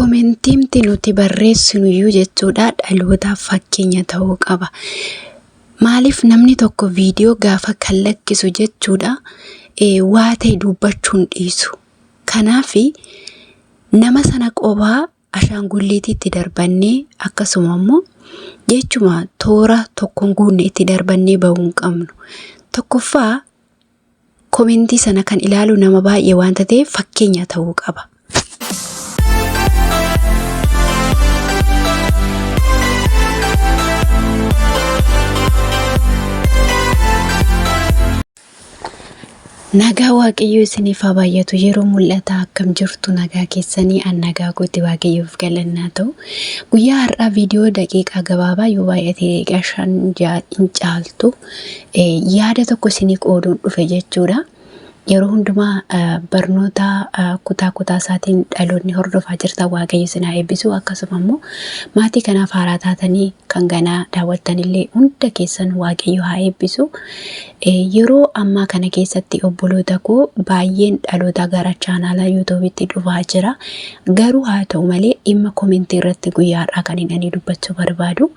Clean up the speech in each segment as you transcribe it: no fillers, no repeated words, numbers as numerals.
Koomentiimti nuti barreessinu iyyuu jechuudha dhalootaaf fakkeenya ta'uu qaba. Maaliif namni tokko viidiyoo gaafa kan lakkisu jechuudha waa ta'e dubbachuun dhiisu. Kanaaf nama sana qofaa ashaangulliitiitti darbannee akkasuma immoo jechuma toora tokkoon guunne itti darbannee bahuu hin qabnu. Tokkoffaa koomentii sana kan ilaalu nama baay'ee waan ta'eef fakkeenya ta'uu qaba. Nagaa waaqayyoo isiniif haa baay'atu. Yeroo mul'ata akkam jirtu nagaa keessanii an nagaa gootti waaqayyoof galannaa ta'u. Guyyaa har'aa viidiyoo daqiiqaa gabaabaa yoo baay'ate daqiiqaa 5-6 hin caaltu yaada tokko isinii qooduun dhufe jechuudha. Yeroo hundumaa barnoota kutaa isaatiin dhaloonni hordofaa jirtan waaqayyo isin haa eebbisu. Akkasuma immoo maatii kanaaf haaraa taatanii kan ganaa daawwattanillee hunda keessan waaqayyo haa eebbisu. Yeroo ammaa kana keessatti obboloota koo baay'een dhaloota gara chaanaalaa yuutuubiitti dhufaa jira. Garuu haa ta'u malee dhimma koomentii irratti guyyaa har'aa kan inni dubbachuu barbaadu.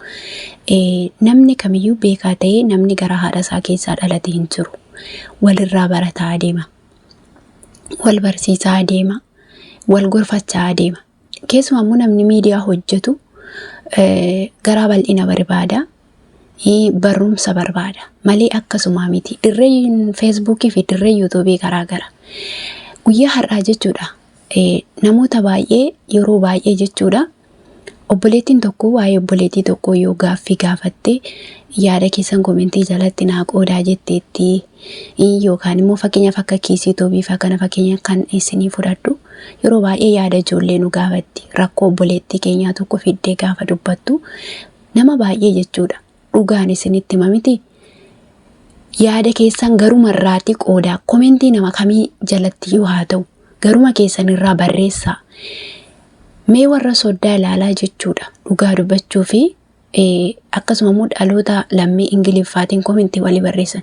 Namni kamiyyuu beekaa ta'ee namni gara haadha isaa keessaa dhalate hin jiru. Walirraa barataa adeema. Wal barsiisaa adeema. Wal gorfachaa adeema. Keessumaa immoo namni miidiyaa hojjetu garaa bal'ina barbaada. Barumsa barbaada. Malee akkasuma miti. Dirreen Feesbuukii fi dirreen Yuutuubii garaagara. Guyyaa har'aa jechuudha. Namoota baay'ee yeroo baay'ee jechuudha. Obboleettiin tokko waa'ee obboleettii tokko yoo gaaffii gaafatte yaada keessan koomentii jalatti naa qoodaa jetteetti yookaan immoo fakkeenyaaf akka kiisii Yuutuubii fa'aa kana fakkeenya kan isinii fudhadhu yeroo baay'ee yaada ijoollee nu gaafatti rakkoo obboleettii keenyaa tokko fiddee gaafa dubbattu nama baay'ee jechuudha dhugaan isinitti himamiti yaada keessan garuma irraati qoodaa koomentii nama kamii jalatti yoo haa ta'u garuma keessan irraa barreessaa. Mee warra soddaa ilaalaa jechuudha dhugaa dubbachuu fi akkasuma immoo dhaloota lammii Ingiliffaatiin koomentii walii barreessan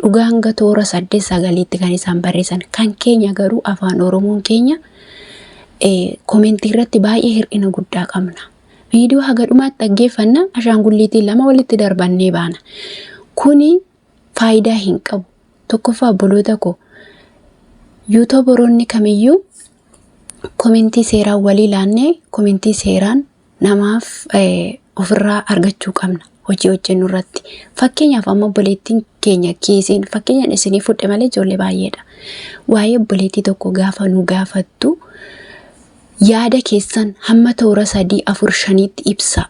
dhugaa hanga toora 8-9tti kan isaan barreessan kan keenya garuu afaan Oromoon keenya koomentii irratti baay'ee hir'ina guddaa qabna. Viidiyoo haga dhumaatti dhaggeeffanna ashaangulliitii 2 walitti darbannee baana. Kuni faayidaa hin qabu. Tokkoffaa obboloota koo yuutuubaroonni kamiyyuu koomentii seeraan walii laannee koomentii seeraan namaaf ofirraa argachuu qabna hojii hojjennu irratti. Fakkeenyaaf amma obboleettiin keenya kiisiin fakkeenyaan isinii fudhe malee ijoollee baay'eedha. Waa'ee obboleettii tokko gaafa nu gaafattu yaada keessan hamma toora 3-4-5tti ibsa.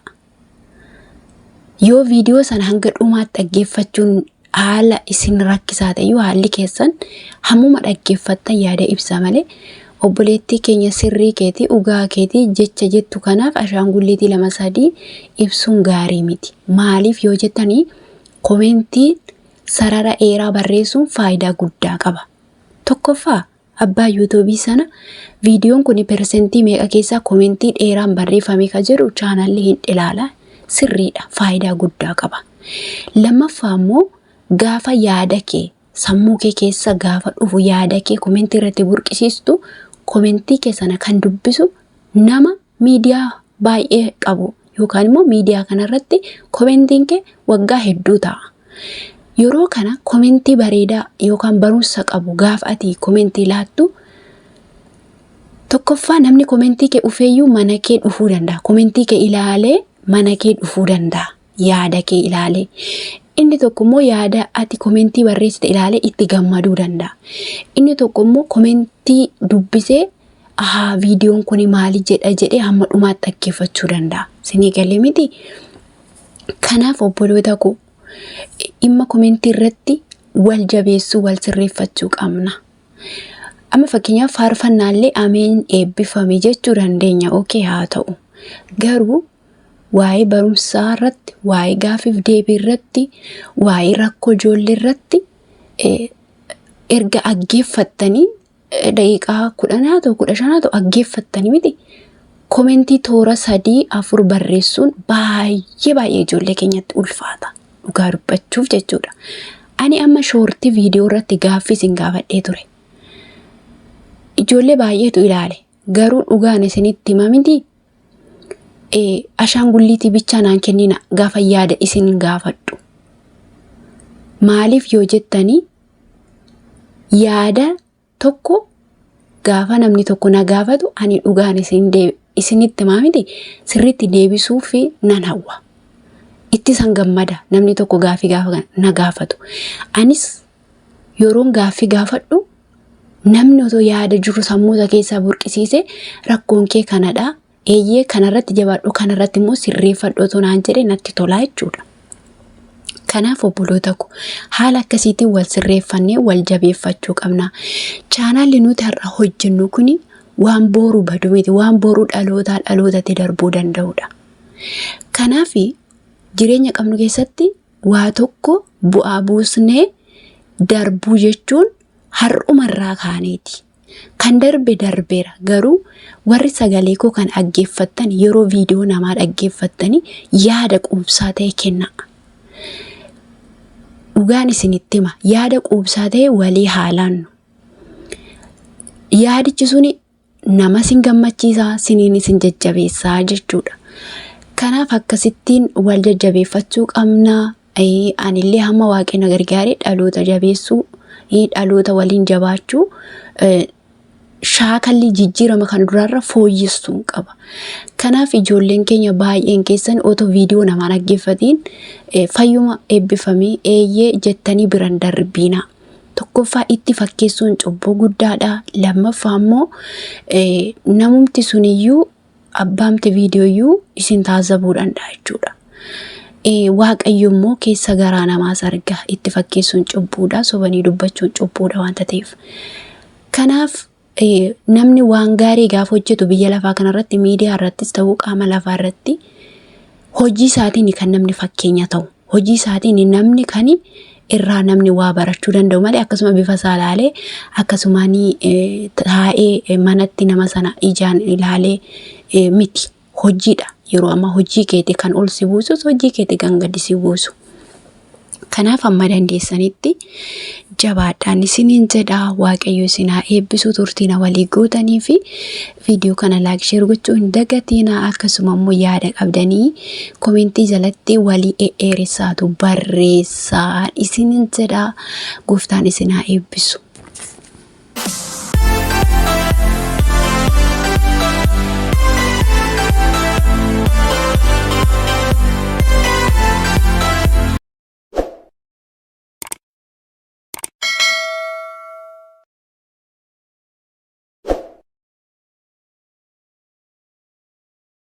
Yoo viidiyoo sana hanga dhumaatti dhaggeeffachuun haala isin rakkisaa ta'e yoo haalli keessan hammuma dhaggeeffattan yaada ibsa malee obboleettii keenya sirrii keetii dhugaa keetii jecha jettu kanaaf ashaangulliitii 2-3 ibsuun gaarii miti. Maaliif yoo jettanii koomentii sarara dheeraa barreessuun faayidaa guddaa qaba. Tokkoffaa abbaa yuutuubii sana viidiyoon kun persentii meeqa keessaa koomentii dheeraan barreeffame ka jedhu chaanaalli hin ilaala sirriidha faayidaa guddaa qaba. Lammaffaa immoo gaafa yaada kee sammuu kee keessa gaafa dhufu yaada kee koomentii irratti burqisiistu koomentii kee sana kan dubbisu nama miidiyaa baay'ee qabu yookaan immoo miidiyaa kanarratti koomentiin kee waggaa hedduu ta'a. Yeroo kana koomentii bareedaa yookaan barumsa qabu gaafa ati koomentii laattu tokkoffaa namni koomentii kee dhufeeyyuu mana kee dhufuu danda'a. Koomentii kee ilaalee mana kee dhufuu danda'a. Yaada kee ilaalee. Inni tokko immoo yaada ati koomentii barreessite ilaalee itti gammaduu danda'a. Inni tokko immoo koomentii dubbisee viidiyoon kun maali jedha jedhee hamma dhumaatti dhaggeeffachuu danda'a. Isinii galee miti. Kanaaf obboloota koo dhimma koomentii irratti wal jabeessuu wal sirreeffachuu qabna. Amma fakkeenyaaf faarfannaallee ameen eebbifame jechuu dandeenya. Okay haa ta'u. Garuu waa'ee barumsaa irratti, waa'ee gaafiif deebii irratti, waa'ee rakkoo ijoollee irratti erga dhaggeeffattanii daqiiqaa 10 ta'u 15 ta'u dhaggeeffattanii miti. Koomentii toora 3-4 barreessuun baay'ee ijoollee keenyatti ulfaata. Dhugaa dubbachuuf jechuudha. Ani amma shoortii viidiyoo irratti gaaffii isin gaafadhee ture. Ijoollee baay'eetu ilaale. Garuu dhugaan isinitti hima miti ashaangulliitii bichaa naan kennina gaafa yaada isin gaafadhu. Maaliif yoo jettanii yaada tokko gaafa namni tokko na gaafatu ani dhugaan isinitti maamite sirriitti deebisuu fi nan hawwa. Itti san gammada namni tokko gaaffii gaafa na gaafatu. Anis yeroon gaaffii gaafadhu namni otoo yaada jiru sammuusa keessaa burqisiise rakkoon kee kanadha. Eeyyee kanarratti jabaadhu kanarratti immoo sirreeffadhu otoo naan jedhe natti tolaa jechuudha. Kanaaf obboloota ko haala akkasiitiin wal sirreeffannee wal jabeeffachuu qabna. Chaanaalli nuti har'a hojjennu kuni waan booruu badu miti, waan booruu dhalootaa dhalootatti darbuu danda'udha. Kanaaf jireenya qabnu keessatti waa tokko bu'aa buusnee darbuu jechuun har'umarraa kaaneeti. Kan darbe darbeera garuu warri sagalee koo kan dhaggeeffattan yeroo viidiyoo namaa dhaggeeffattanii yaada quubsaa ta'e kennaa. Dhugaan isinitti hima yaada quubsaa ta'e walii haalaan yaadichi suni nama sin gammachiisaa siniin sin jajjabeessaa jechuudha. Kanaaf akkasittiin wal jajjabeeffachuu qabna. Anillee hamma Waaqni gargaaree dhaloota jabeessuu dhaloota waliin jabaachuu shaakalli jijjiirama kan duraarra fooyyessuun qaba. Kanaaf ijoolleen keenya baay'een keessan otoo viidiyoo namaa dhaggeeffatiin fayyuma eebbifamee eeyyee jettanii biran darbina. Tokkoffaa itti fakkeessuun cubbuu guddaadha. Lammaffaa immoo namumti suniyyuu abbaamti viidiyooyyuu isin taasisuu danda'a jechuudha. Waaqayyo immoo keessa garaa namaas arga. Itti fakkeessuun cubbuudha, sobanii dubbachuun cubbuudha wanta ta'eef. Kanaaf namni waan gaarii gaafa hojjetu biyya lafaa kanarratti miidiyaa irrattis ta'uu qaama lafaa irratti hojii isaatiin kan namni fakkeenya ta'u. Hojii isaatiin namni kan irraa namni waa barachuu danda'u malee akkasuma bifa saalaalee akkasumaan taa'ee manatti nama sana ijaan ilaalee miti. Hojiidha. Yeroo amma hojii keetii kan ol si buusus hojii keetii kan gadi si buusu. Kanaaf amma dandeessanitti jabaadhaan isiniin jedha. Waaqayyo isin haa eebbisu. Turtiina walii gootanii fi viidiyoo kana laayik sheer gochuu hin dagatiina. Akkasuma immoo yaada qabdanii komentii jalatti walii eeressaatu barreessaa isiniin jedha. Gooftaan isin haa eebbisu.